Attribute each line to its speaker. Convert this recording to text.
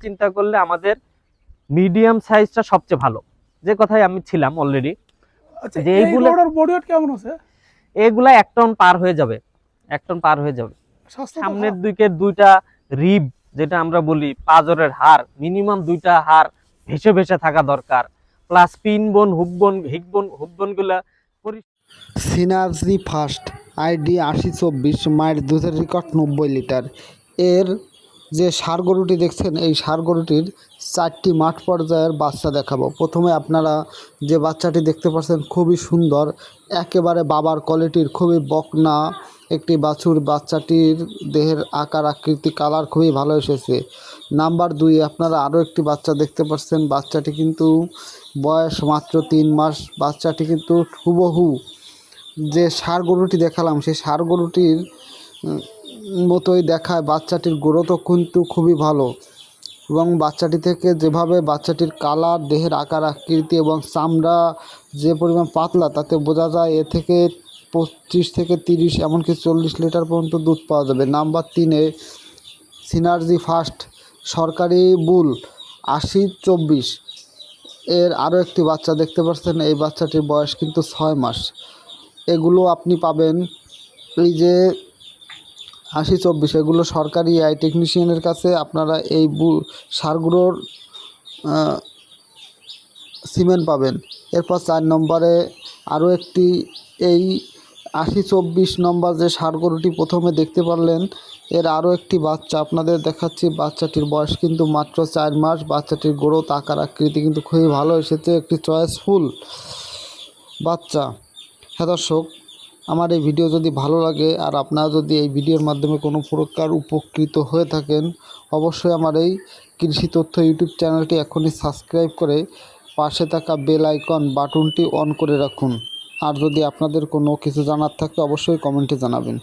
Speaker 1: চিন্তা করলে আমাদের মিডিয়াম সাইজটা সবচেয়ে ভালো, যে কথাই আমি ছিলাম অলরেডি।
Speaker 2: আচ্ছা,
Speaker 1: যে
Speaker 2: এই
Speaker 1: এইগুলো
Speaker 2: গরুটার বডি ওয়েট কেমন আছে?
Speaker 1: এগুলা 1 টন পার হয়ে যাবে, 1 টন পার হয়ে যাবে।
Speaker 2: স্বাস্থ্য তো
Speaker 1: সামনের
Speaker 2: খারাপ।
Speaker 1: দিকে দুইটা রিব, যেটা আমরা বলি পাজরের হাড়, মিনিমাম দুইটা হাড় ভেসে ভেসে থাকা দরকার। প্লাস পিন বোন, হুকবোন গুলা
Speaker 3: সিনার্জি ফার্স্ট আইডি 8024, মায়ের দুধের রেকর্ড 90 লিটার। এর যে ষাঁড় গরুটি দেখছেন, এই ষাঁড় গরুটির 4টি মাঠ পর্যায়ের বাচ্চা দেখাবো। প্রথমে আপনারা যে বাচ্চাটি দেখতে পাচ্ছেন খুবই সুন্দর, একেবারে বাবার কোয়ালিটির, খুবই বকনা একটি বাছুর। বাচ্চাটির দেহের আকার আকৃতি কালার খুবই ভালো এসেছে। নাম্বার 2 আপনারা আরও একটি বাচ্চা দেখতে পাচ্ছেন। বাচ্চাটি কিন্তু বয়স মাত্র 3 মাস। বাচ্চাটি কিন্তু হুবহু যে ষাঁড় গরুটি দেখালাম সেই ষাঁড় গরুটির মতোই দেখায়। বাচ্চাটির গ্রোথও কিন্তু খুবই ভালো এবং বাচ্চাটি থেকে যেভাবে বাচ্চাটির কালার, দেহের আকার আকৃতি এবং চামড়া যে পরিমাণ পাতলা, তাতে বোঝা যায় এ থেকে 25 থেকে 30 এমনকি 40 লিটার পর্যন্ত দুধ পাওয়া যাবে। নাম্বার 3 সিনার্জি ফার্স্ট সরকারি বুল 8024, এর আরও একটি বাচ্চা দেখতে পাচ্ছেন। এই বাচ্চাটির বয়স কিন্তু 6 মাস। এগুলো আপনি পাবেন এই যে 8024, এগুলো সরকারি আই টেকনিশিয়ানের কাছে। আপনারা এই সারগুলোর সিমেন্ট পাবেন। এরপর 4 নম্বরে আরও একটি এই 8024 নম্বর যে ষাঁড় গরুটি প্রথমে দেখতে পারলেন, এর আরও একটি বাচ্চা আপনাদের দেখাচ্ছি। বাচ্চাটির বয়স কিন্তু মাত্র 4 মাস। বাচ্চাটির গ্রোথ, আকার আকৃতি কিন্তু খুবই ভালো এসেছে, একটি চয়েসফুল বাচ্চা। হ্যাঁ দর্শক, আমার এই ভিডিও যদি ভালো লাগে আর আপনারা যদি এই ভিডিওর মাধ্যমে কোনো প্রকার উপকৃত হয়ে থাকেন, অবশ্যই আমার এই কৃষি তথ্য ইউটিউব চ্যানেলটি এখনই সাবস্ক্রাইব করে পাশে থাকা বেল আইকন বাটনটি অন করে রাখুন। আর যদি আপনাদের কোনো কিছু জানার থাকে অবশ্যই কমেন্টে জানাবেন।